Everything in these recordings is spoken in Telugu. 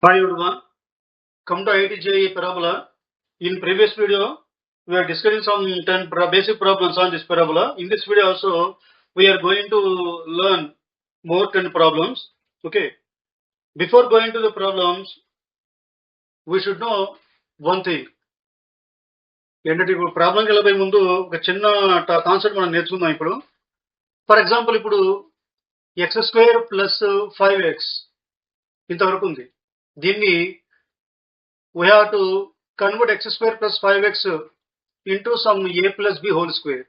Hi everyone, come to IIT JEE Parabola. In previous video, we are discussing some 10 basic problems on this parabola. In this video also, we are going to learn more 10 problems. Okay. Before going to the problems, we should know one thing. ఏంటంటే ఇప్పుడు ప్రాబ్లంకి వెళ్ళబోయే ముందు ఒక చిన్న కాన్సెప్ట్ మనం నేర్చుకుందాం ఇప్పుడు. ఫర్ ఎగ్జాంపుల్ ఇప్పుడు x² ప్లస్ 5x ఇంతవరకు ఉంది. దీన్ని we have to convert x² plus 5x into some a plus b whole square.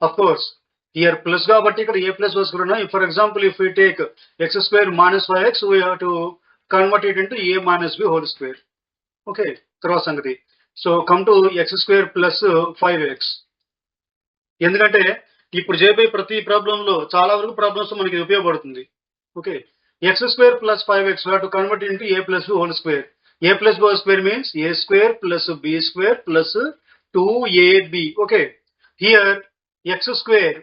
Of course, here plus కాబట్టి ఇక్కడ a plus whole square ఉన్నాయి. For example, if we take x² minus 5x, we have to convert it into a minus b whole square. Okay, తర్వాత సంగతి. So come to x² plus 5x. ఎందుకంటే ఇప్పుడు చేయబోయే ప్రతి ప్రాబ్లంలో చాలా వరకు ప్రాబ్లమ్స్ మనకి ఉపయోగపడుతుంది. Okay, x² plus 5x we have to convert it into a plus b whole square. A plus b whole square means a square plus b square plus 2ab. Okay, here x square,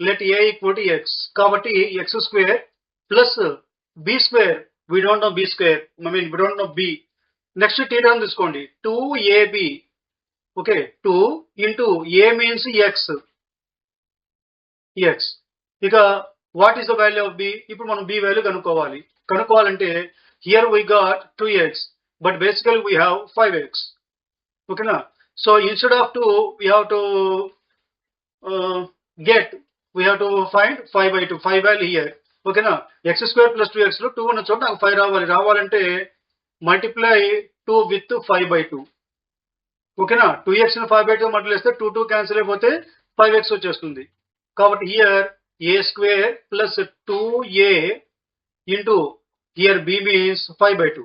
let a equal to x. Kabatti x square plus b square, we don't know b square, we don't know b. Next t term తీసుకోండి 2ab. Okay, 2 into a means x. ఇక what is the value of b? ఇప్పుడు మనం b వాల్యూ కనుక్కోవాలంటే here we got 2x, but basically we have 5x. Okay na? So instead of 2, we have to find 5 by 2, 5 value here. Okay na? x² plus 2x లో 2 ఉన్న చోట నాకు 5 రావాలంటే multiply 2 with 5 by 2. Okay na? 2x ని 5 by 2 మల్టిప్లై చేస్తే 2 క్యాన్సిల్ అయిపోతే 5x వచ్చేస్తుంది. కాబట్టి here a square plus 2a into here b means 5 by 2.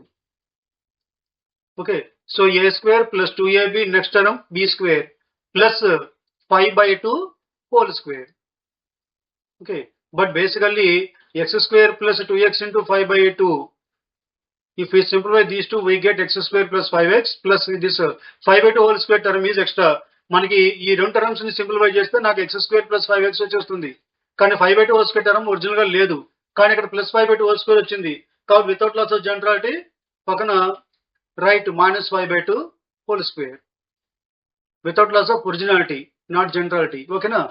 Okay, so a square plus 2ab, next term b square plus 5 by 2 whole square. Okay, but basically x² plus 2x into 5 by 2. If we simplify these two, we get x² plus 5x plus this 5 by 2 whole square term is extra. మనకి ఈ రెండు టర్మ్స్ ని సింప్లిఫై చేస్తే నాకు x² plus 5x వచ్చేస్తుంది. కానీ 5 by 2 whole square term original గా లేదు, కానీ ఇక్కడ ప్లస్ 5 by 2 whole square వచ్చింది. కాబట్టి వితౌట్ లాస్ ఆఫ్ జనరాలిటీ పక్కన right minus 5 by 2 whole square. Without loss of originality, not generality. ఓకేనా?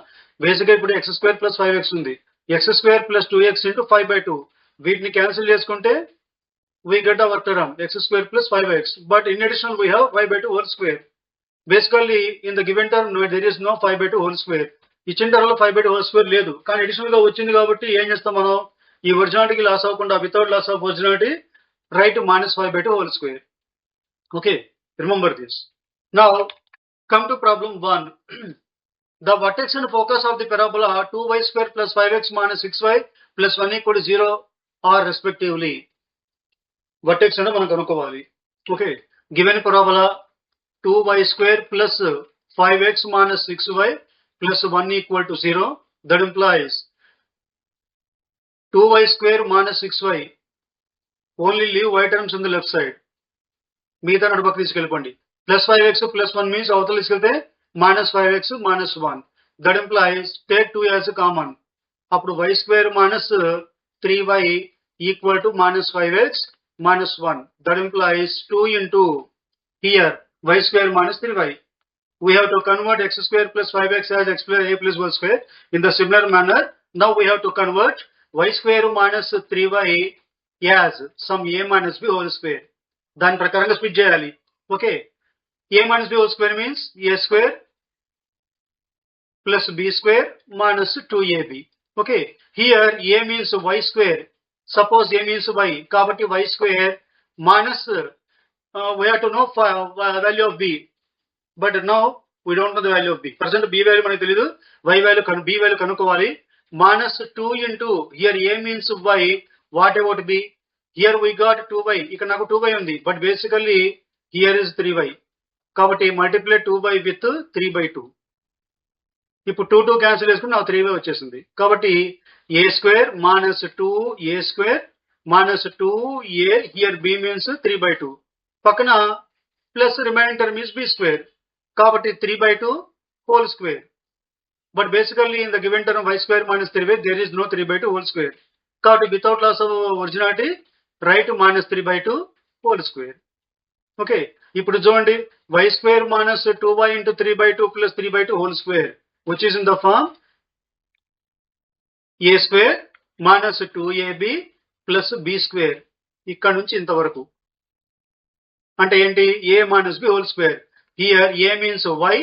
బేసిక్ గా ఇప్పుడు x² plus 5x ఉంది. x² plus 2x into 5 by 2. వీటిని క్యాన్సిల్ చేసుకుంటే we get our term x² plus 5x. But in addition we have 5 by 2 whole square. Basically in the given term there is no 5 by 2 whole square. ఇచ్చిన టర్మ్లో 5 by 2 whole square లేదు, కానీ అడిషనల్ గా వచ్చింది కాబట్టి ఏం చేస్తాం మనం, ఈ ఒరిజినాలిటీకి లాస్ అవ్వకుండా without loss of originality right minus 5 by 2 whole square. Okay, remember this. Now come to problem 1. The vertex and focus of the parabola 2y² plus 5x minus 6y plus 1 equal to 0 are respectively. Vertex అంటే మనం కనుక్కోవాలి. Okay, given parabola 2y² plus 5x minus 6y plus 1 equal to 0. That implies 2y² minus 6y. Only leave y terms on the left side. మిగతా నడు పక్క తీసుకెళ్ళిపోండి. ప్లస్ 5x plus 1 means అవతల తీసుకెళ్తే minus 5x minus 1. That implies take 2 as common. అప్పుడు y² minus 3y equal to minus 5x minus 1. That implies 2 into here y² minus 3y. We have to convert x² plus 5x as x plus a plus whole square. In the similar manner, now we have to convert y² minus 3y as some a minus b whole square. దాని ప్రకారంగా స్ప్లిట్ చేయాలి. Okay, a minus b whole square means a square plus b square minus 2ab. Okay, here a means y square. Suppose a means y, కాబట్టి y square minus we have to know value of b, but now we don't know the value of b. Present b value మనకు తెలియదు, y value b value కనుక్కోవాలి. minus 2 into here a means y, what about b? Here we got 2y, ఇక్కడ నాకు 2y ఉంది, but basically here is 3y. కాబట్టి multiply 2y with 3 by 2. ఇప్పుడు 2 క్యాన్సిల్ చేసుకుని నాకు 3y వచ్చేసింది. కాబట్టి a² minus 2a² minus 2a, here b means 3 by 2. పక్కన plus remaining term is b². కాబట్టి 3 by 2 whole square. But basically in the given term y² minus 3y there is no 3 by 2 whole square. కాబట్టి without loss of originality right -3/2 whole square. Okay, ఇప్పుడు చూడండి y square minus 2y into 3/2 plus 3/2 whole square, which is in the form a square minus 2ab plus b square. ఇక్కడ నుంచి ఇంతవరకు అంటే ఏంటి? a minus b whole square. Here a means y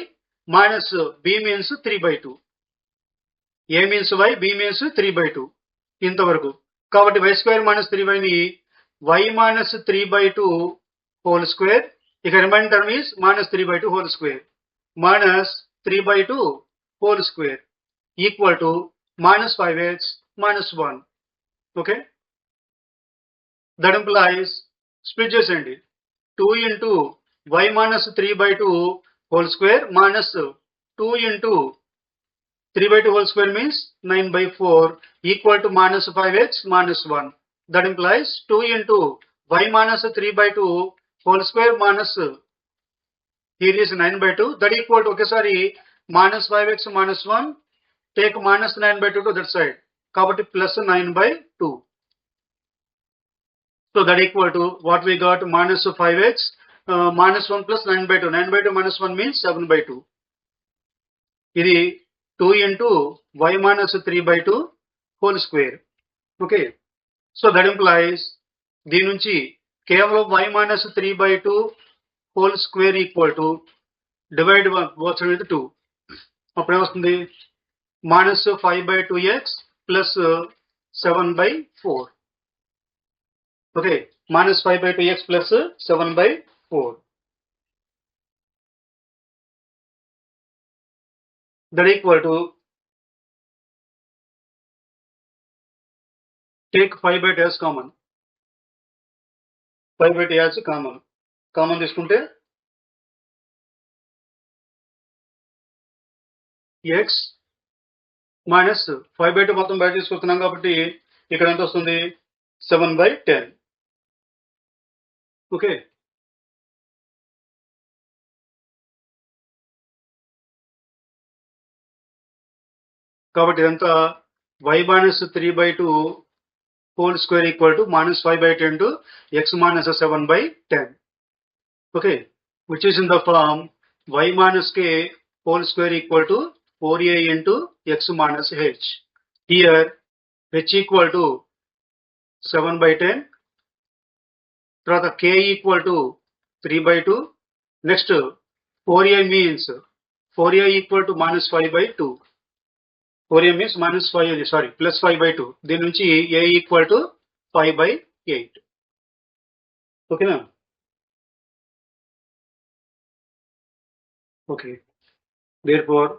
minus b means 3/2. a means y, b means 3/2 ఇంతవరకు. కాబట్టి y స్క్వేర్ minus 3y ని y minus 3/2 whole square. ఇక remaining term is -3/2 whole square. -3/2 whole square equal to -5x -1. Okay, that implies split చేసేయండి. 2 into y minus 3/2 whole square minus 2 into 3/2 whole square means 9/4 equal to -5x -1. That implies 2 into y minus 3/2 whole square minus here is 9/2, that equal to ఒకసారి -5x -1 take -9/2 to that side కాబట్టి +9/2. So that equal to what we got, -5x -1 plus 9/2. 9/2 -1 means 7/2. ఇది 2 into y minus 3/2 whole square. Okay, so that implies దీని నుంచి కేవలం y minus 3/2 whole square equal to divide both sides with 2. అప్పుడు ఏమొస్తుంది? -5/2x plus 7/4. Okay, -5/2x plus 7/4. That equal to take 5/2 as common. 5/2 as common తీసుకుంటే x minus 5/2 మొత్తం బయట తీసుకొస్తున్నాం కాబట్టి ఇక్కడ ఎంత వస్తుంది? 7/10. ఓకే, కాబట్టి ఇదంతా y minus 3/2 whole square equal to -5/2 into x minus 7/10. Okay, which is in the form y minus k whole square equal to 4a into x minus h. Here h equal to 7/10. తర్వాత k equal to 3/2. Next 4a means 4a equal to -5/2. 4a means +5/2. దీని నుంచి a equal to 5/8. ఓకేనా? ఓకే, therefore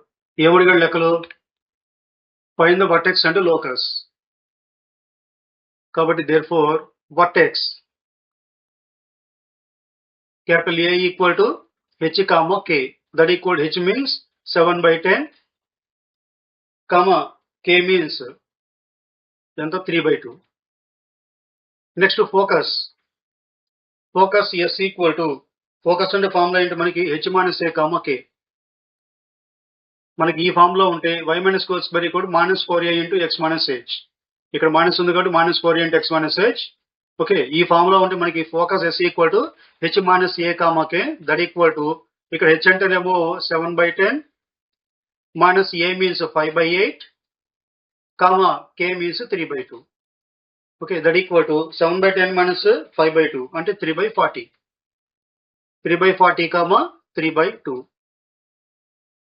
ఏమడిగాడు లెక్కలు? Find the vertex and locus. కాబట్టి therefore vertex capital A equal to h comma k, that equal to h means 7/10 comma k means ఎంత 3/2. Next focus s equal to focus అంటే ఫార్ములా ఏంటి మనకి? h minus a comma k. మనకి ఈ ఫార్ములా ఉంటే y minus whole square equal to -4a into x minus h. ఇక్కడ మైనస్ ఉంది కాబట్టి -4a into x minus h. Okay, ఈ ఫార్ములా ఉంటే మనకి focus s equal to h minus a comma k, that equal to ఇక్కడ h అంటేనేమో 7/10 minus a means 5/8 comma k means 3/2. Okay, that equal to 7/10 minus 5/2 అంటే 3/40. 3/40 comma 3/2.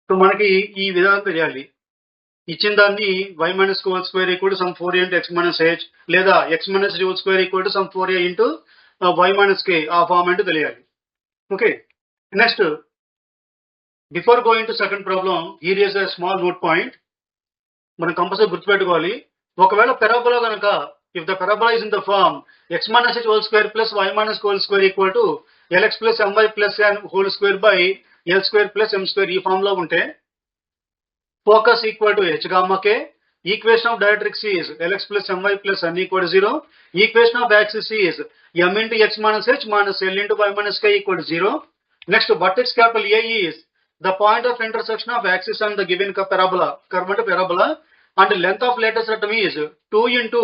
సో మనకి ఈ విధానం తెలియాలి. ఇచ్చిన దాన్ని y minus whole square equal to some 4a into x minus h లేదా x minus whole square equal to some 4a into y minus k, ఆ ఫార్మ్ ఏంటో తెలియాలి. Okay, next before going to second problem, here is a small note point. మనం కంపల్సరీ గుర్తుపెట్టుకోవాలి. ఒకవేళ పెరాబోలా కనుక if the parabola is in the form x minus h whole square plus y minus whole square equal to lx plus my plus n whole square by l square plus m square, ఈ ఫార్మ్ లో ఉంటే focus equal to h comma k, equation of directrix is lx plus my plus n equal to 0, equation of axis is m into x minus h minus l into y minus k equal to 0. Next vertex capital A is the point of intersection of axis and the given parabola, curve and parabola, and length of latest rectum is 2 into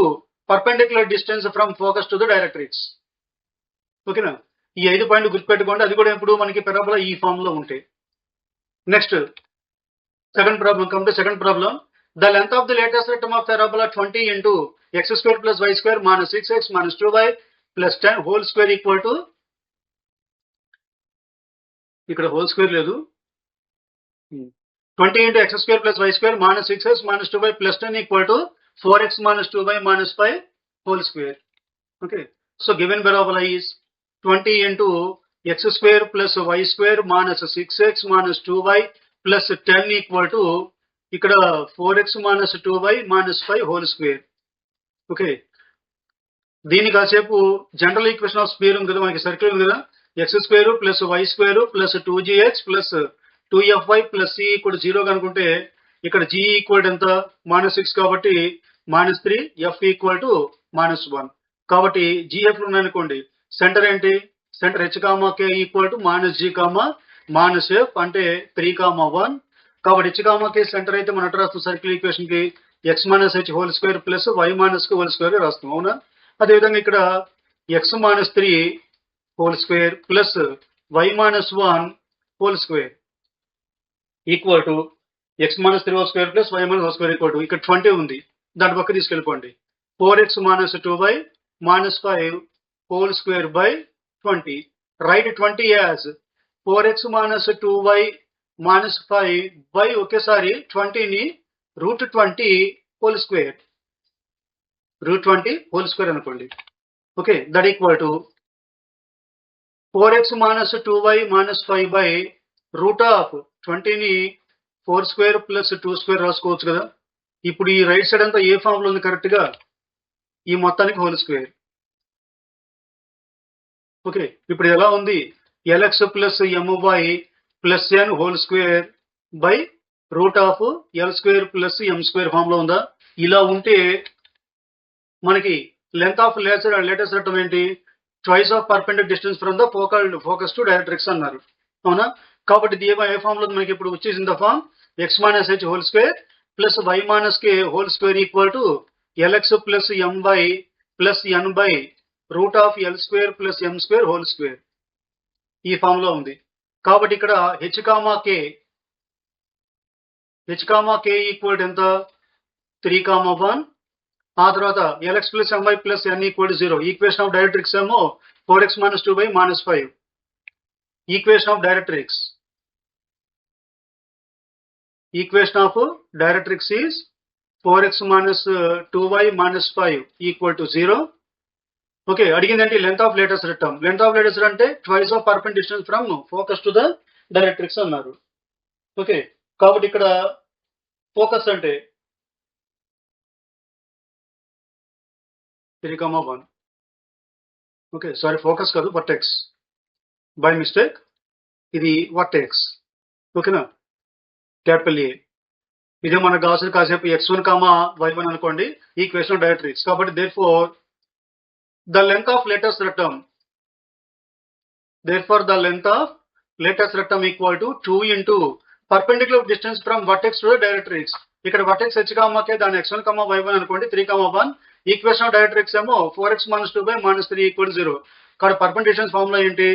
perpendicular distance from focus to the directrix. ఓకేనా? ఈ 5 పాయింట్లు గుర్తుపెట్టుకోండి. అది కూడా ఎప్పుడు మనకి పారాబోలా ఈ ఫామ్ లో ఉంటాయి. Next second problem. Come to second problem. The length of the latest rectum of parabola 20 into x square plus y square minus 6x minus 2y plus 10 whole square equal to, ఇక్కడ హోల్ స్క్వేర్ లేదు, 20 into x square plus y square minus 6x minus 2y plus 10 equal to 4x minus 2y minus 5 whole square. Okay, so given parabola is 20 into x square plus y square minus 6x minus 2y plus 10 equal to ఇక్కడ 4x minus 2y minus 5 whole square. Okay, దీని కాసేపు జనరల్ ఈక్వేషన్ ఆఫ్ స్క్వేర్ ఉంది కదా, మనకి సర్కిల్ ఉంది కదా, x square plus y square plus 2gx plus 2fy plus c equal 0 కనుకుంటే ఇక్కడ g ఈక్వల్ ఎంత -6 కాబట్టి -3, f ఈక్వల్ టు -1. కాబట్టి gf ఉన్నాయనుకోండి, సెంటర్ ఏంటి, centre h comma k equal to -g comma -f అంటే 3 కామా 1. కాబట్టి h కామా k సెంటర్ అయితే మనం ఎట్లా రాస్తాం సర్కిల్ ఈక్వేషన్ కి, x minus h whole square plus y minus k whole square రాస్తాం, అవునా? అదేవిధంగా ఇక్కడ x minus 3 whole square plus y minus 1 whole square equal to x minus 3 whole square plus y minus hole square equal to ఇక్కడ 20 ఉంది, దాని పక్క తీసుకెళ్ళిపోండి. 4x minus 2y minus 5 whole square by 20. Right 20 as 4x minus 2y minus 5 by ఒకేసారి 20ని √20 హోల్ స్క్వేర్, √20 హోల్ స్క్వేర్ అనుకోండి. Okay, that equal to 4x minus 2y minus 5 by √20ని 4 స్క్వేర్ ప్లస్ 2 స్క్వేర్ రాసుకోవచ్చు కదా. ఇప్పుడు ఈ రైట్ సైడ్ అంతా ఏ ఫామ్ లో ఉంది కరెక్ట్ గా, ఈ మొత్తానికి హోల్ స్క్వేర్. ఓకే, ఇప్పుడు ఎలా ఉంది, lx plus my plus n whole square by √l square plus m square form లో ఉందా? ఇలా ఉంటే మనకి లెంత్ ఆఫ్ లేటెస్ట్ రెక్టమ్ ఏంటి, twice of perpendicular distance from the focus to directrix అన్నారు, అవునా? కాబట్టి ఇది ఏ ఫామ్ లో మనకి ఇప్పుడు వచ్చేసింది form, x minus h whole square plus y minus k whole square equal to lx plus my plus n by √l square plus m square whole square, ఈ ఫామ్ లో ఉంది. కాబట్టి ఇక్కడ h కామా k ఈక్వల్ ఎంత 3 కామా 1, ఆ తర్వాత lx plus my plus n equal 0. Equation of directrix ఏమో 4x minus 2 by minus 5. Equation of directrix is 4x minus 2y minus 5 equal to 0. Okay, అడిగిందంటే length of latus rectum. Length of latus అంటే twice of perpendicular distance from focus to the directrix అన్నారు. ఓకే, కాబట్టి ఇక్కడ ఫోకస్ అంటే 3,1. ఓకే, సారీ ఫోకస్ కాదు, వర్టెక్స్, బై మిస్టేక్ ఇది వర్టెక్స్. ఓకేనా, క్యాపిటల్ ఏ. ఇదే మనకు కావాల్సిన కాసేపు x1 కామా y1 అనుకోండి, ఈక్వేషన్ ఆఫ్ డైరెక్ట్రిక్స్. కాబట్టి therefore the length of latest rectum equal to 2 into perpendicular distance from vertex to the directrix. ఇక్కడ vertex h కామా k దాని x1 కామా y1 అనుకోండి, 3,1. ఈక్వేషన్ ఆఫ్ డైరెక్ట్రిక్స్ ఏమో 4x minus 2 by minus 3 equal to 0. ఇక్కడ పర్పెండిక్యులర్ డిస్టెన్స్ ఫార్ములా ఏంటి,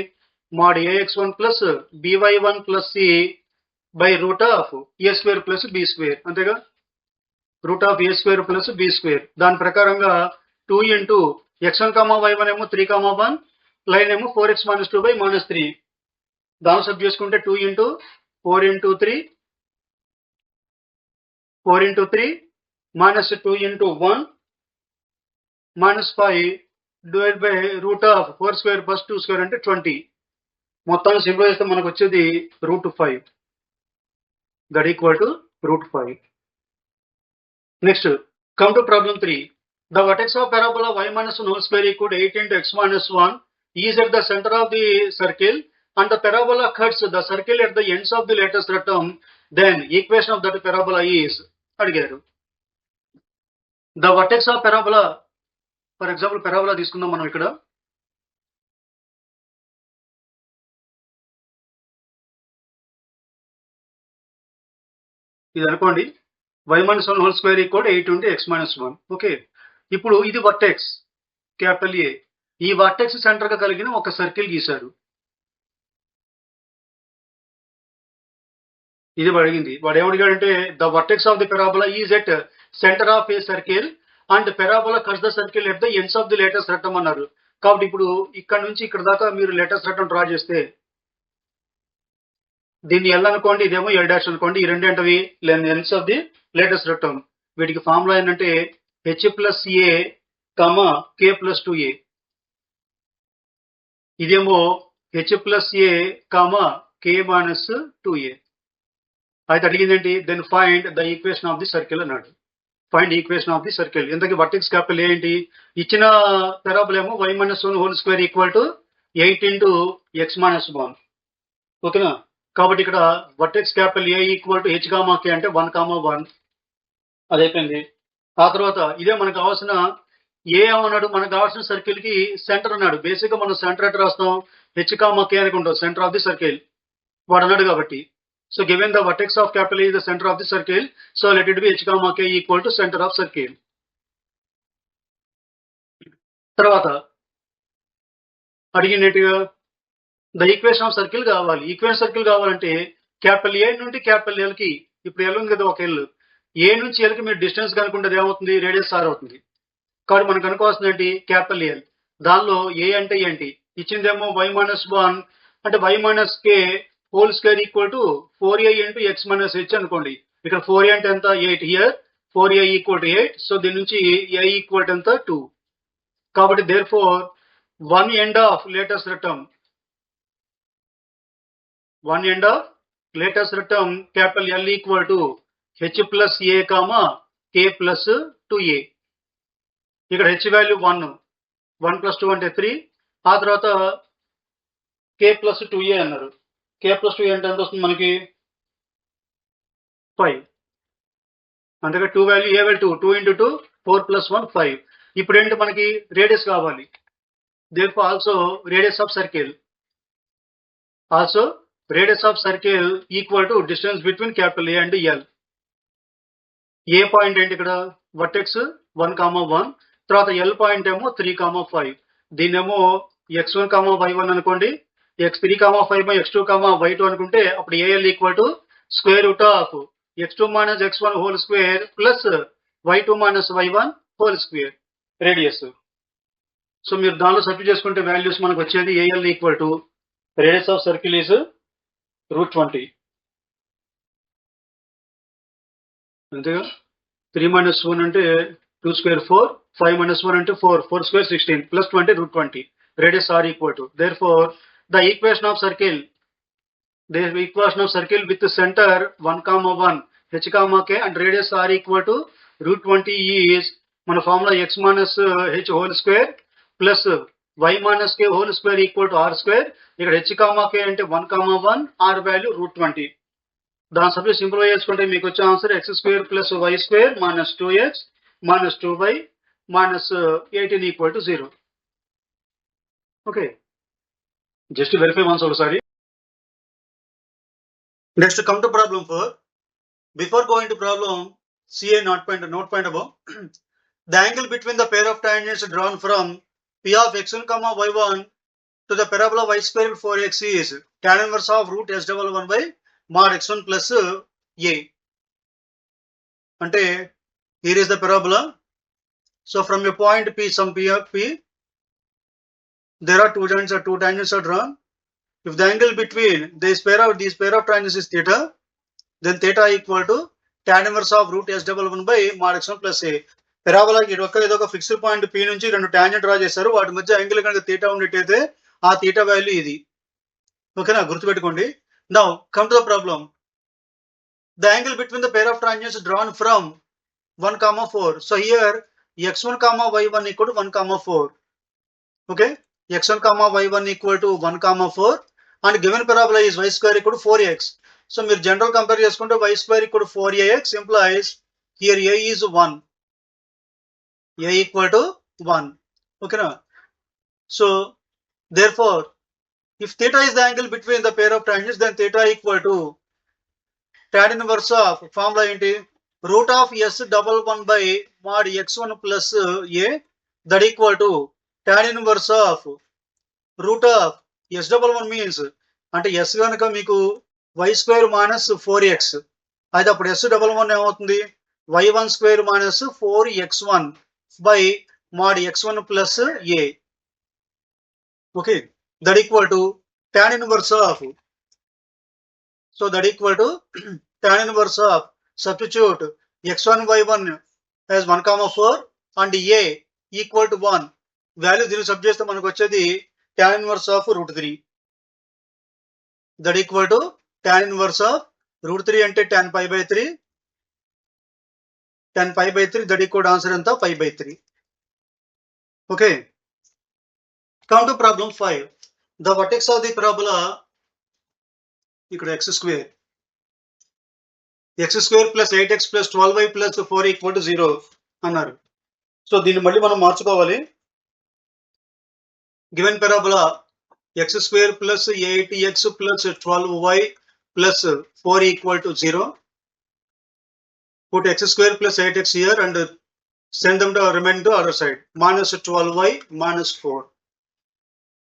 mod ax1 plus by1 plus c by root of a square plus b square, అంతేగా, root of a square plus b square. దాని ప్రకారంగా 2 into x1 కామా y1 ఏమో 3,1, లైన్ ఏమో 4x minus 2 by minus 3. దాని సబ్ చేసుకుంటే 2 into 4 into 3 minus 2 into 1 minus 5 divided by root of 4 square plus 2 square అంటే 20. మొత్తాన్ని సింప్లిఫై చేస్తే మనకు వచ్చేది √5. that equal to √5. Next, come to problem 3. The vertex of parabola y minus 1 whole square equal to 8 into x minus 1 is at the center of the circle and the parabola cuts the circle at the ends of the latest rectum. Then equation of that parabola is అడిగారు. The vertex of parabola, for example parabola తీసుకుందాం మనం ఇక్కడ. ఇది అనుకోండి y minus 1 whole square equal to 8 into x minus 1. Okay, ఇప్పుడు ఇది వర్టెక్స్ క్యాపిటల్ ఏ. ఈ వర్టెక్స్ సెంటర్ గా కలిగిన ఒక సర్కిల్ గీశారు. ఇది అడిగింది. వాడు ఏమడిగాడంటే the vertex of the parabola is at centre of a circle and parabola cuts the circle at the ends of the latus rectum అన్నారు. కాబట్టి ఇప్పుడు ఇక్కడ నుంచి ఇక్కడ దాకా మీరు లేటెస్ట్ రెక్టమ్ డ్రా చేస్తే దీన్ని ఎల్ అనుకోండి, ఇదేమో ఎల్ డాష్ అనుకోండి. ఈ రెండు ఏంటవి ends of the latus rectum. వీటికి ఫార్ములా ఏంటంటే H plus A comma K plus 2a. ఇదేమో H plus A comma K minus 2a. అయితే అడిగింది ఏంటి? Then find the equation of the circle అన్నాడు. Find equation of the circle. ఇంతకీ వర్టెక్స్ క్యాపిటల్ ఏంటి? ఇచ్చిన పెరాబోలా ఏమో y - 1 whole square equal to 8 into x - 1. ఓకేనా? కాబట్టి ఇక్కడ vertex capital A equal to H comma K అంటే 1,1. అది అయిపోయింది. ఆ తర్వాత ఇదే మనకు కావాల్సిన ఏ అన్నాడు, మనకు కావాల్సిన సర్కిల్ కి సెంటర్ అన్నాడు. బేసిక్ గా మనం సెంటర్ ఎట్ రాస్తాం, హెచ్ కామా కే అనుకుంటాం, సెంటర్ ఆఫ్ ది సర్కిల్ వాడు అన్నాడు కాబట్టి. So given the vertex of capital A is the centre of the circle, so let it be H comma K equal to centre of circle. తర్వాత అడిగినట్టుగా ద ఈక్వేషన్ ఆఫ్ సర్కిల్ కావాలి. ఈక్వేషన్ సర్కిల్ కావాలంటే క్యాపిటల్ ఏ నుండి క్యాపిటల్ ఎల్ కి, ఇప్పుడు ఎల్ ఉంది కదా ఒక ఎల్, ఏ నుంచి ఎల్ కి మీరు డిస్టెన్స్ కనుక్కుంటే అది ఏమవుతుంది? రేడియస్ ఆర్ అవుతుంది. కాబట్టి మనకు కనుకోవాల్సింది ఏంటి? Capital L. దానిలో ఏ అంటే ఏంటి? ఇచ్చిందేమో y - 1 అంటే y - k whole square equal to 4a into x - h అనుకోండి. ఇక్కడ 4a అంటే ఎంత? 8. Here 4a equal to 8. So దీని నుంచి a ఈక్వల్ టు ఎంత? 2. కాబట్టి therefore one end of latus rectum capital L equal to H plus A comma K plus 2a. ఇక్కడ హెచ్ వాల్యూ 1, 1 + 2 అంటే 3. ఆ తర్వాత కే ప్లస్ 2a అన్నారు. కే ప్లస్ 2a అంటే ఎంత వస్తుంది మనకి? 5. అందుకే 2 వాల్యూ ఏ వాల్యూ 2 ఇంటూ 2 4 + 1 5. ఇప్పుడు ఏంటి మనకి? రేడియస్ కావాలి. Therefore also radius of circle equal to distance between capital A and L. A point ఏంటి ఇక్కడ? వర్టెక్స్ 1,1. తర్వాత ఎల్ పాయింట్ ఏమో 3,5. దీన్నేమో x1, y1 అనుకోండి, x3, 5 x2, y2 అనుకుంటే అప్పుడు AL equal to square root of x2 - x1 whole square plus y2 - y1 whole square radius. So మీరు దానిలో సబ్స్టిట్యూట్ చేసుకుంటే వాల్యూస్ మనకు వచ్చేది AL equal to radius of circle is √20. అంతేగా? 3 - 1 అంటే 2 స్క్వేర్ 4, 5 - 1 అంటే 4, 4 square 16 plus 20 √20. Radius R equal to therefore the equation of circle with centre 1,1 H comma K and radius R equal to √20 is మన formula x - h whole square plus y - k whole square equal to R square. ఇక్కడ హెచ్ కామా కే అంటే 1,1, ఆర్ వాల్యూ √20. దాని సబ్జెక్ట్ సింప్లిఫై చేసుకుంటే మీకు వచ్చే answer x² + y² - 2x - 2y - 18 equal to 0. Okay, just verify once ఒకసారి. Next come to problem 4. Before going to problem see a note point above. The angle between the pair of tangents drawn from p of x1, y1 to the parabola y² 4x is tan inverse of √s11 by mod x1 plus a. అంటే here is the parabola. So from a point p, some p of p, there are two tangents are drawn. If the angle between these pair of tangents is theta, then theta equal to tan inverse of √s11 by mod x1 plus a. పెరాబోలాకి ఏదో ఒక ఫిక్స్డ్ పాయింట్ పి నుంచి రెండు టాంజెంట్ డ్రా చేశారు. వాటి మధ్య యాంగిల్ కనుక తీటా ఉండేటైతే ఆ తీటా వాల్యూ ఇది. ఓకేనా? గుర్తుపెట్టుకోండి. Now come to the problem. The angle between the pair of tangents drawn from 1, 4. So here x1, y1 equal to 1, 4. Okay, x1, y1 equal to 1, 4 and given parabola is y² equal to 4x. So మీరు జనరల్ కంపేర్ చేసుకుంటే y² equal to 4ax implies here a is 1. a equal to 1. Okay na? So therefore if theta is the angle between the pair of tangents, then theta equal to tan inverse of formula enti √s11 by mod x1 plus a that equal to tan inverse of root of s11 means అంటే s కనుక మీకు y square minus 4x అయితే అప్పుడు s11 ఏమవుతుంది y1 square minus 4x1 by mod x1 plus a. Okay, that equal to tan inverse of, so that equal to tan inverse of, substitute x1 y1 as 1 comma 4 and a equal to 1 value దీన్ని సబ్ చేస్తే మనకు వచ్చేది tan inverse of root 3 that equal to tan inverse of root 3 అంటే tan pi by 3 tan pi by 3 that equal to answer ఎంత pi by 3. Okay, come to problem 5. The vertex of the parabola ఇక్కడ x square plus 8x plus 12y plus 4 equal to 0 అన్నారు. సో దీన్ని మళ్ళీ మనం మార్చుకోవాలి. Given parabola x square plus 8x plus 12y plus 4 equal to 0. Put x square plus 8x here and send them to remain to other side. Minus 12y minus 4.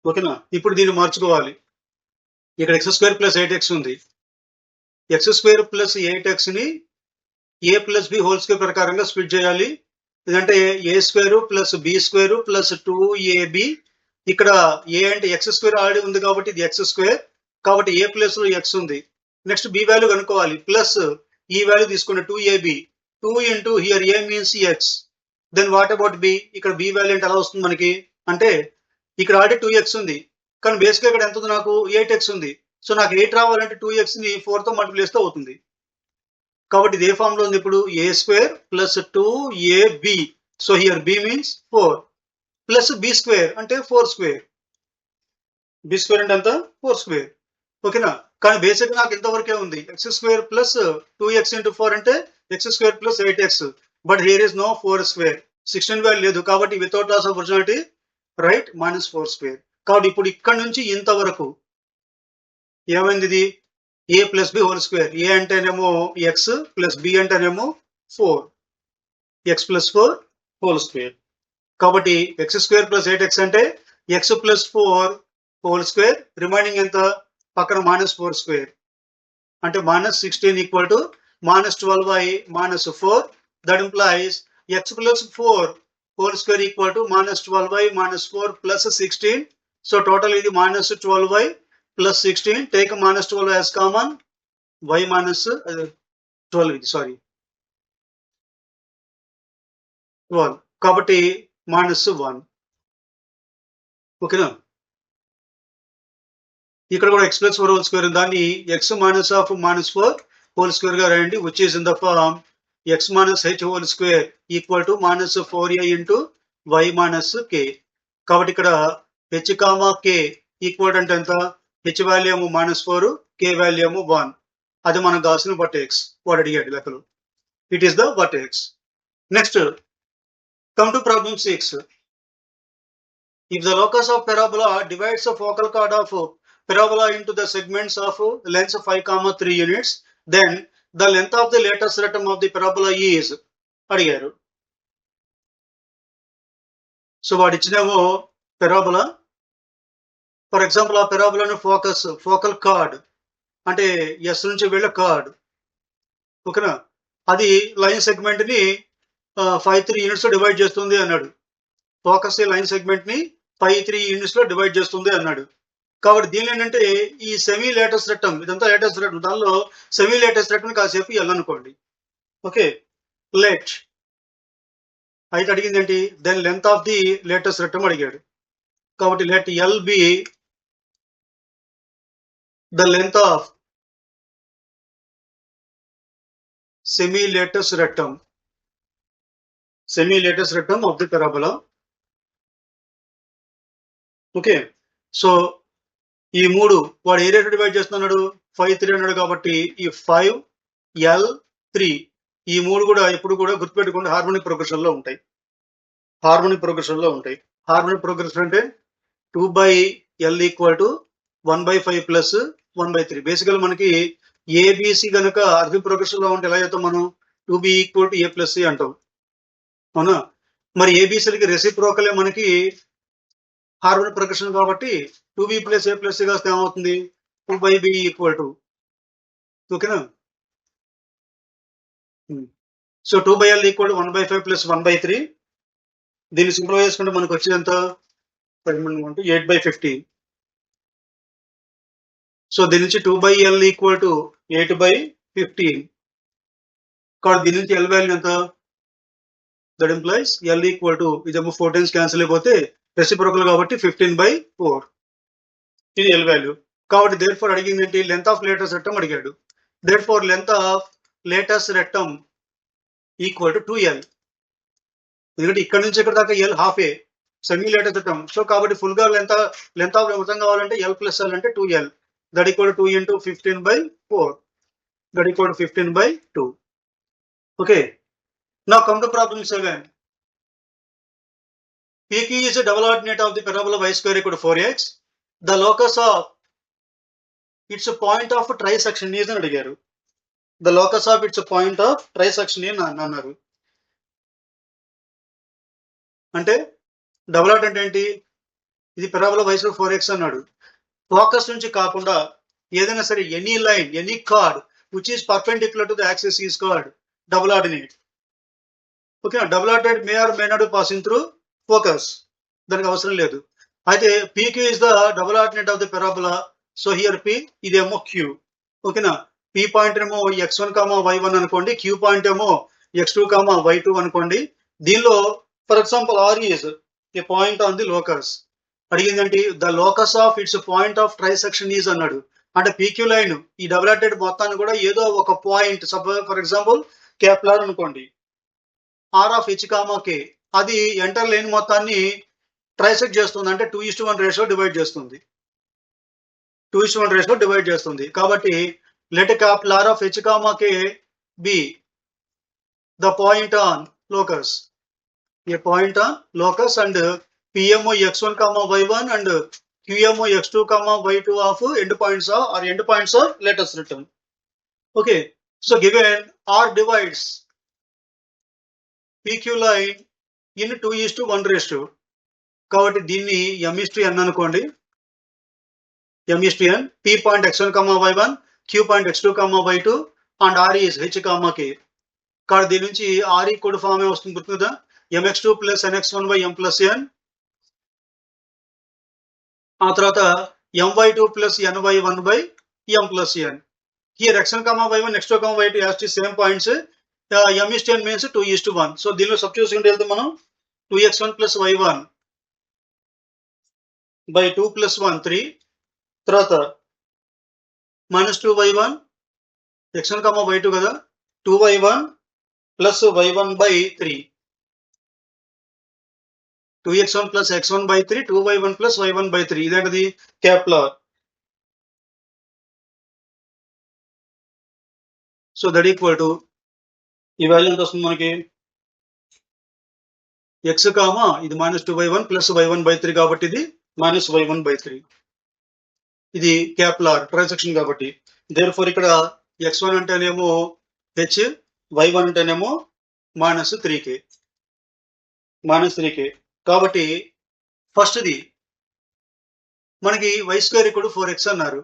ఓకేనా, ఇప్పుడు దీన్ని మార్చుకోవాలి. ఇక్కడ x square plus 8x ఉంది. x square plus 8x ని a plus b whole square ప్రకారంగా స్ప్లిట్ చేయాలి. ఇదంటే a square plus b square plus 2ab. ఇక్కడ a అంటే x స్క్వేర్ ఆల్రెడీ ఉంది కాబట్టి ఇది x స్క్వేర్, కాబట్టి a ప్లస్ లో x ఉంది. నెక్స్ట్ b వాల్యూ కనుక్కోవాలి, ప్లస్ ఈ వాల్యూ తీసుకున్న 2ab. 2 into here a means x. Then what about b? ఇక్కడ b వాల్యూ అంటే ఎలా వస్తుంది మనకి అంటే ఇక్కడ ఆల్రెడీ 2x ఉంది, కానీ బేసిక్గా ఇక్కడ ఎంత ఉంది నాకు 8x ఉంది. సో నాకు 8 రావాలంటే 2x ని 4 తో మల్టిప్లై చేస్తే అవుతుంది. కాబట్టి ఇది ఏ ఫామ్ లో ఉంది ఇప్పుడు a square plus 2ab. So here b means 4 plus b square అంటే 4 స్క్వేర్. b స్క్వేర్ అంటే ఎంత 4 స్క్వేర్. ఓకేనా, కానీ బేసిక్ నాకు ఇంతవరకే ఉంది x square plus 2x into 4 అంటే x square plus 8x. But here is no 4 square, 16 value లేదు కాబట్టి without loss of originality right minus 4 square. కాబట్టి ఇప్పుడు ఇక్కడ నుంచి ఇంతవరకు ఏమైంది, ఇది a plus B whole square. A అంటేనేమో x ప్లస్ b అంటేనేమో 4, x ప్లస్ 4 హోల్ స్క్వేర్. కాబట్టి x స్క్వేర్ ప్లస్ 8x అంటే x plus 4 whole square, remaining ఎంత పక్కన మైనస్ 4 స్క్వేర్ అంటే minus 16 equal to minus 12y minus 4. That implies x plus 4 whole square equal to minus 12y minus 4 plus 16. So total ఇది minus 12y plus 16. Take minus 12 as common, y minus 12 sorry 12 కాబట్టి minus 1. ఓకేనా, ఇక్కడ కూడా x plus 4 whole square దాన్ని x minus of minus 4 whole square గా రాయండి, which is in the form x minus h whole square equal to minus 4a into y minus k. కాబట్టి ఇక్కడ h కామా k ఈక్వల్ అంటే ఎంత, h వాల్యూ ఏమో మైనస్ 4, k వాల్యూ ఏమో 1. అది మనకు కావాల్సిన వర్టెక్స్ వాడు అడిగాడు లెక్కలు. It is the vertex. Next come to problem 6. If the locus of parabola divides the focal chord of parabola into the segments of length 5,3 units, then the length of the latest rectum of the parabola is అడిగారు. సో వాడు ఇచ్చినేమో parabola, ఫర్ ఎగ్జాంపుల్ ఆ పెరాబోలాను ఫోకల్ కార్డ్ అంటే ఎస్ నుంచి వెళ్ళే కార్డ్. ఓకేనా, అది లైన్ సెగ్మెంట్ ని 5,3 యూనిట్స్ లో డివైడ్ చేస్తుంది అన్నాడు. ఫోకస్ లైన్ సెగ్మెంట్ ని 5,3 యూనిట్స్ లో డివైడ్ చేస్తుంది అన్నాడు. కాబట్టి దీని ఏంటంటే ఈ సెమీ లేటెస్ట్ రెక్టమ్, ఇదంతా లేటెస్ట్ రెక్టమ్, దానిలో సెమీ లేటెస్ట్ రెక్టమ్ కాసేపు వెళ్ళనుకోండి. ఓకే, లెట్ అయితే అడిగింది ఏంటి, then length of the latus rectum అడిగాడు. కాబట్టి let L B the length of semi-latus rectum of the parabola. Okay, so ఈ మూడు వాడు ఏ రేట్ డివైడ్ చేస్తున్నాడు 5,3 అన్నాడు కాబట్టి ఈ 5L3 ఈ మూడు కూడా ఎప్పుడు కూడా గుర్తుపెట్టుకోండి హార్మోనిక్ ప్రోగ్రెషన్ లో ఉంటాయి. హార్మోనిక్ ప్రోగ్రెషన్ అంటే 2/L ఈక్వల్ టు 1/5 ప్లస్ 1/3. బేసికల్ మనకి ఏబిసి కనుక అర్థిక్ ప్రోగ్రెషన్ లో ఉంటే ఎలా చేస్తాం మనం 2b equal to a plus c అంటాం. అవునా? మరి ఏబీసీలకి రెసిప్రోకలే మనకి హార్మోనిక్ ప్రోగ్రెషన్ కాబట్టి 2b plus a plus c వస్తే ఏమవుతుంది 2/b ఈక్వల్ టు ఓకేనా? So 2/l equal to 1/5 plus 1/3. దీన్ని సింప్లిఫై చేసుకుంటే మనకు వచ్చేది ఎంత 8/15. సో దీని నుంచి 2/l ఈక్వల్ టు 8/15. కాబట్టి దీని నుంచి l వాల్యూ ఎంత? That implies l equal to ఇదేమో 4 టైమ్స్ క్యాన్సిల్ అయిపోతే రెసిప్రోకల్ కాబట్టి 15/4. ఇది l వాల్యూ. కాబట్టి దేర్ ఫోర్ అడిగింది ఏంటి? లెంత్ ఆఫ్ లేటెస్ట్ రెక్టమ్ అడిగాడు. Therefore length of latus rectum equal to 2l. ఎందుకంటే ఇక్కడ నుంచి ఇక్కడ దాకా l half a semi latus rectum. So కాబట్టి ఫుల్ గా లెంత్ ఆఫ్ మొత్తం కావాలంటే l ప్లస్ l అంటే 2l. That equal to 2 into 15/4. That equal to 15/2. Okay. Now come to problem 7. PQ is a double ordinate of the parabola y square equal to 4x. The locus of its point of trisection is అని అడిగారు. The locus of its point of trisection is అన్నారు. అంటే డబుల్ ఆర్ట్ అంటే ఏంటి? ఇది parabola y square 4x అన్నాడు. ఫోకస్ నుంచి కాకుండా ఏదైనా సరే any line any card which is perpendicular to the axis is called double ordinate. Okay, double ordinate may or may not passing through focus, దానికి అవసరం లేదు. అయితే PQ is the double ordinate of the parabola. So here P ఇదేమో Q. ఓకేనా? P పాయింట్ ఏమో x1, y1 అనుకోండి, Q పాయింట్ ఏమో x2, y2 అనుకోండి. దీనిలో for example R is a point on the locus. అడిగింది ఏంటి? The locus of it's point of trisection is అన్నాడు. అంటే PQ లైన్ ఈ డబుల్ ఆర్డినేట్ మొత్తాన్ని కూడా ఏదో ఒక పాయింట్ ఫర్ ఎగ్జాంపుల్ క్యాప్లార్ అనుకోండి, ఆర్ ఆఫ్ హెచ్ కామా కే, అది ఎంటర్ లైన్ మొత్తాన్ని ట్రైసెక్ట్ చేస్తుంది. అంటే 2:1 రేషియో డివైడ్ చేస్తుంది. 2:1 రేషియో డివైడ్ చేస్తుంది. కాబట్టి let capital R of H comma K B the point on locus, A point on locus, and పిఎంఓ x1, y1 and QMO x2, y2 of end points of latus rectum. Okay, so given R divides PQ line in 2:1 ratio. కాబట్టి దీన్ని m:n అనుకోండి. m:n, P point x1, y1, Q point x2, y2 and R is h, k. కాబట్టి దీని నుంచి R ఈక్వల్ ఫామ్ ఏ వస్తుంది గుర్తుందా? mx2 plus nx1 by m plus n. ఆ తర్వాత my2 plus ny1 by m plus n. Here x1, y1, x2, y2 has the same points. m:10 means 2:1. So దీనిలో సబ్స్టిట్యూషన్ వెళ్తే మనం 2x1 plus y1 by 2 plus 1 3, తర్వాత మైనస్ 2y1 x1, y2 కదా, 2y1 plus y1 by 3, 2x1 plus x1 by 3, 2y1 plus y1 by 3. ఇదేంటిది? క్యాప్లార్. సో దట్ ఈక్వల్ టు ఈ వాల్యూ ఎంత వస్తుంది మనకి? x కామా ఇది minus 2y1 plus y1 by 3 కాబట్టి ఇది మైనస్ y1 బై 3. ఇది క్యాప్లార్ ట్రైసెక్షన్ కాబట్టి. దేర్ ఫోర్ ఇక్కడ x1 అంటేనేమో h, y1 అంటేనేమో మైనస్ 3k. కాబట్టి ఫస్ట్ది మనకి y square equal to 4x అన్నారు.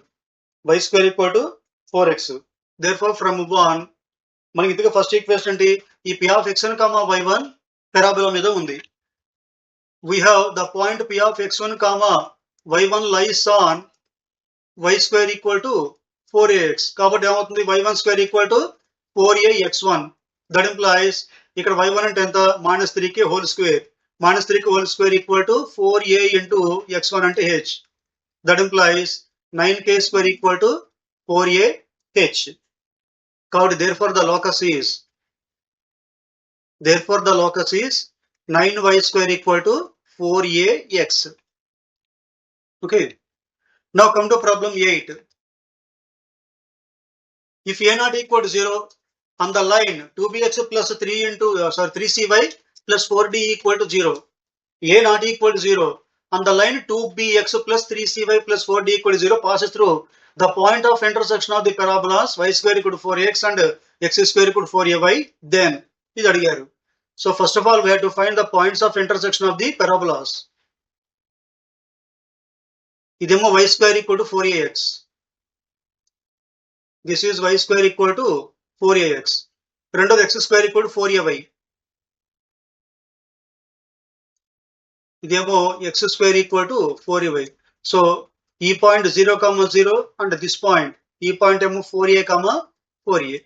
y square equal to 4x. Therefore from 1 మనకి ఇందులో ఫస్ట్ ఈక్వేషన్ ఏంటి? ఈ P of x1, y1 parabola మీద ఉంది. We have the point P of x1, y1 lies on y square equal to 4ax. కాబట్టి ఏమవుతుంది? y1 square equal to 4ax1. That implies ఇక్కడ y1 అంటే ఎంత? Minus 3k whole square. Minus 3k whole square equal to 4a into x1 అంటే h. That implies 9k square equal to 4ah. కాబట్టి therefore the locus is 9y square equal to 4ax. Okay. Now come to problem 8. If a not equal to 0 on the line 2bx plus 3cy plus 4d equal to 0. A not equal to 0 on the line 2bx plus 3cy plus 4d equal to 0 passes through the point of intersection of the parabolas y square equal to 4x and x square equal to 4ay. Then ఇది అడిగారు. So first of all, we have to find the points of intersection of the parabolas. Idemo y square equal to 4ax. This is y square equal to 4ax. Rendoth x square equal to 4ay. Idemo x square equal to 4ay. So e point 0, 0 and this point e point 4a, 4a.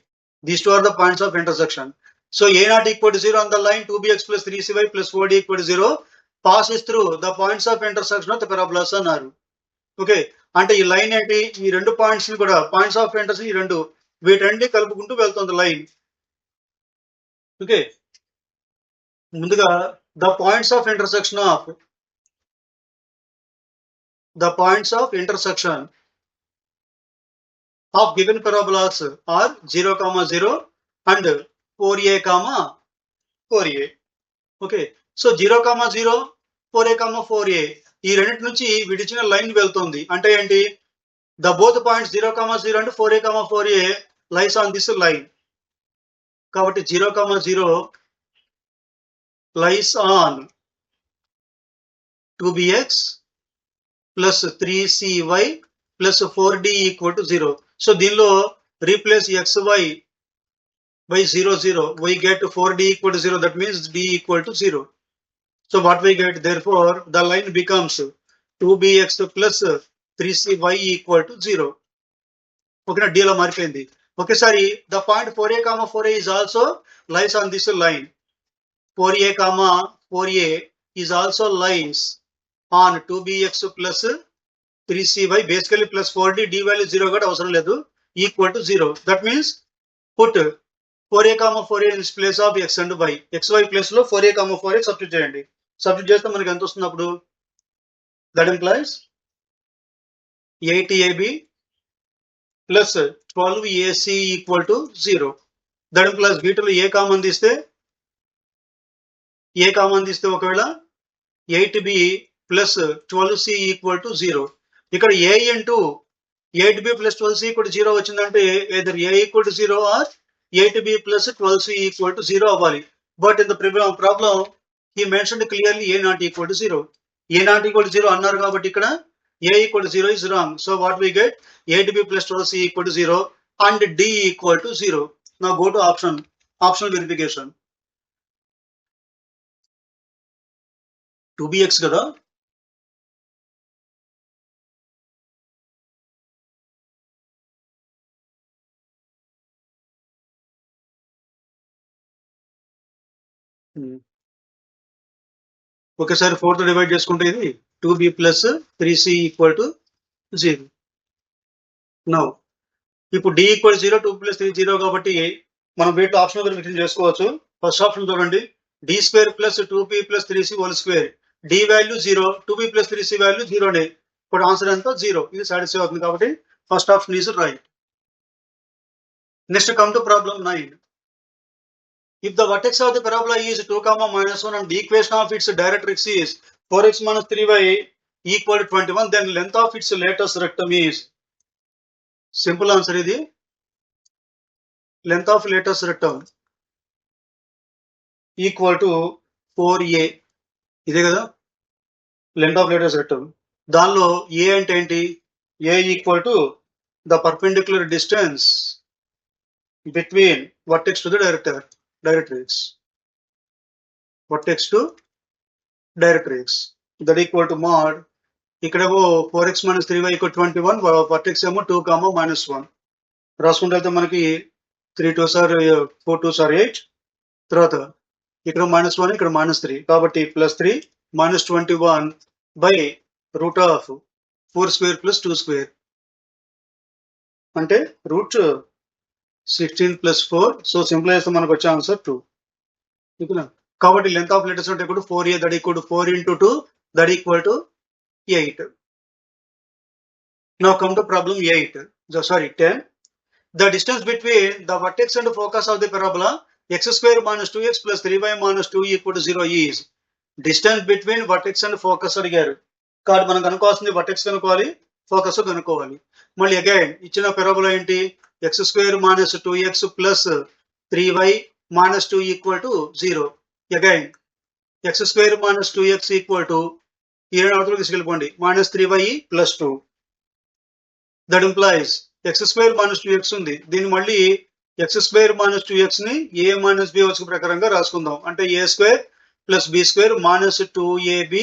These two are the points of intersection. So a not equal to 0 on the line 2bx plus 3cy plus 4d equal to 0 passes through the points of intersection of the parabolas అన్నారు. ఓకే, అంటే ఈ లైన్ ఏంటి, ఈ రెండు పాయింట్స్ కూడా పాయింట్స్ ఆఫ్ ఇంటర్సెక్షన్ ఈ రెండు వీటన్ని కలుపుకుంటూ వెళ్తుంది లైన్. ఓకే, ముందుగా the points of intersection of given parabolas are 0, 0 and 4a, 4a. Okay, so 0, 0, 4a, 4a ఈ రెండింటి నుంచి విడిచిన లైన్ వెళ్తుంది. అంటే ఏంటి, the both points 0, 0 and 4a, 4a lies on this line. కాబట్టి 0, 0 lies on 2bx plus 3cy plus 4d equal to 0. So దీనిలో replace xy by 0, 0, we get 4d equal to 0. That means d equal to 0. So what we get, therefore, the line becomes 2bx plus 3cy equal to 0. Okay, d la maripindi. Okay, sorry, the point 4a, 4a is also lies on this line. 4a, 4a is also lies on 2bx plus 3cy, basically plus 4d, d value 0 got avasaram ledu, equal to 0. That means put 4a, 4a in place of x and y. xy place లో 4a, 4a సబ్స్టిట్యూట్ చేయండి. సబ్స్టిట్యూట్ చేస్తే మనకి ఎంత వస్తుంది అప్పుడు, that implies 8ab plus 12ac equal to 0. That implies వీటిలో ఏ కామన్ తీస్తే ఒకవేళ 8b plus 12c equal to 0. ఇక్కడ a into 8b plus 12c equal to 0 వచ్చిందంటే either a equal to 0 or 8b plus 12c equal to 0 అవ్వాలి. But in the problem he mentioned clearly a not equal to 0. a not equal to 0 అన్నారు కాబట్టి ఇక్కడ a equal to 0 is wrong. So what we get, 8b plus 12c equal to 0 and d equal to 0. Now go to optional verification. 2bx కదా, ఒకసారి 4 తో డివైడ్ చేసుకుంటే ఇది 2b plus 3c equal to 0. Now ఇప్పుడు d ఈక్వల్ 0, 2 ప్లస్ 3 0 కాబట్టి మనం వీటిలో ఆప్షన్ వెరిఫికేషన్ చేసుకోవచ్చు. ఫస్ట్ ఆప్షన్ చూడండి, d square plus 2p plus 3c whole square, d value 0, 2p plus 3c value 0 నే. ఇప్పుడు ఆన్సర్ ఎంత 0. ఇది సాటిస్ఫై అవుతుంది కాబట్టి first option is right. Next come to problem 9. If the vertex of the parabola is 2, -1 and the equation of its directrix is 4x minus 3y equal to 21, then length of its latest rectum is, simple answer idi, length of latest rectum equal to 4a. ఇదే కదా length of latest rectum. దానిలో a అంటే ఏంటి, a equal to the perpendicular distance between vertex to the directrix, vertex to directrix, that equal to mod, ఇక్కడేమో 4x minus 3y equal 21, vertex ఏమో 2, -1 రాసుకుంటే అయితే మనకి 3 2s are 4 2s are 8. తర్వాత ఇక్కడ -1 ఇక్కడ -3 కాబట్టి +3 -21 by root of 4 square plus 2 square అంటే root 16 plus 4. సో సింపుల్ చేస్తే మనకు వచ్చే ఆన్సర్ 2. కాబట్టి లెంత్ ఆఫ్ లెటర్స్ అంటే కూడా 4a, that equal to 4 into 2, that equal to 8. Now come to problem 10. The distance between the vertex and focus of the parabola x square minus 2x plus 3y minus 2 equal to 0 is, distance between vertex and focus అడిగారు కాబట్టి మనం కనుక్కోవాల్సింది vertex కనుక్కోవాలి, focus కనుక్కోవాలి. మళ్ళీ అగైన్ ఇచ్చిన parabola ఏంటి, x square minus 2x plus 3y minus 2 equal to 0. Again X square minus 2x equal to ఈ రెండు అవతలకు తీసుకెళ్ళిపోండి minus 3y plus 2. That implies X square minus 2x ఉంది. దీన్ని మళ్ళీ ఎక్స్ స్క్వేర్ మైనస్ 2x ని a మైనస్ b వచ్చి ప్రకారంగా రాసుకుందాం. అంటే a square plus b square minus 2ab.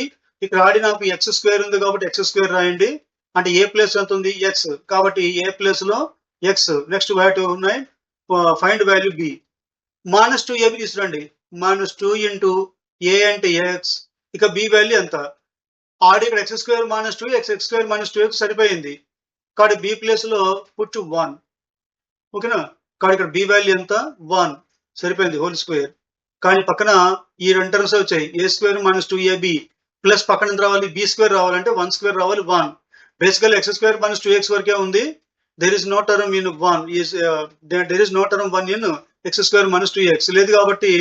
ఇక్కడ ఆడి నాకు ఎక్స్ స్క్వేర్ ఉంది కాబట్టి ఎక్స్ స్క్వేర్ రాయండి. అంటే ఏ ప్లేస్ ఎంత ఉంది ఎక్స్ కాబట్టి ఏ ప్లేస్ లో ఎక్స్. నెక్స్ట్ వాట్ ఉన్నాయి find value B. Minus 2ab తీసుకురండి. మైనస్ 2 ఇంటూ ఏ అంటే ఎక్స్, ఇక బి వాల్యూ ఎంత ఆడి ఇక్కడ X square minus 2 X square minus 2x సరిపోయింది కాబట్టి బి ప్లేస్ లో పుట్ 1. ఓకేనా, కాబట్టి ఇక్కడ బి వాల్యూ ఎంత 1 సరిపోయింది హోల్ స్క్వేర్. కానీ పక్కన ఈ రెండు టర్మ్స్ వచ్చాయి ఏ స్క్వేర్ మైనస్ 2ab ప్లస్ పక్కన ఎంత రావాలి బి స్క్వేర్ రావాలంటే 1 స్క్వేర్ రావాలి 1. బేసికల్ ఎక్స్ స్క్వేర్ మైనస్ 2x వరకే ఉంది. There is no term in 1 is there is no term 1 in X square minus 2x లేదు కాబట్టి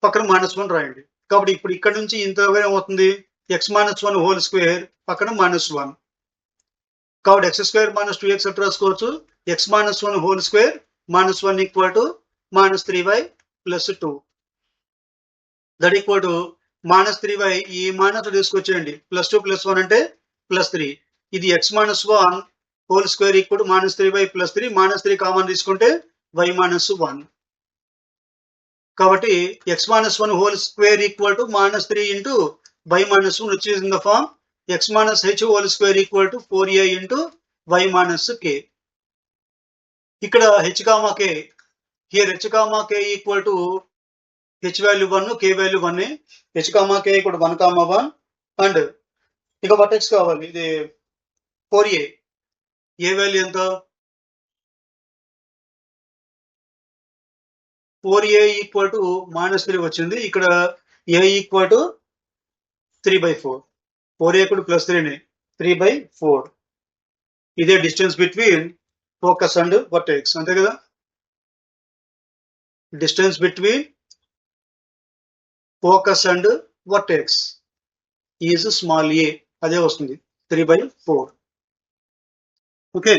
పక్కన -1 రాయండి. కాబట్టి ఇప్పుడు ఇక్కడ నుంచి ఇంత ఏమవుతుంది ఎక్స్ మైనస్ 1 హోల్ స్క్వేర్ పక్కన -1. కాబట్టి ఎక్స్ స్క్వేర్ మైనస్ 2x ఎట్లా రాసుకోవచ్చు X minus 1 whole square -1 equal to -3y plus 2. That equal to -3y ఈ మైనస్ తీసుకొచ్చేయండి ప్లస్ 2 ప్లస్ 1 అంటే +3. ఇది X minus 1 whole square equal to -3y plus 3. -3 common తీసుకుంటే y మైనస్ 1. కాబట్టి X minus 1 whole square equal to -3 into y minus 1 which is in the form x minus h whole square equal to 4a into y minus k. ఇక్కడ h comma k, here h comma k equal to h value 1 k value 1. h comma k equal to 1 comma 1 and ఇక vertex కావాలి ఇది 4a. a value ఎంత 4a equal to -3 వచ్చింది. ఇక్కడ a equal to 3/4. 4a equal to plus 3 3/4. ఇదే distance between focus and vertex అంతే కదా. Distance between focus and vertex is small A అదే వస్తుంది 3/4. ఓకే.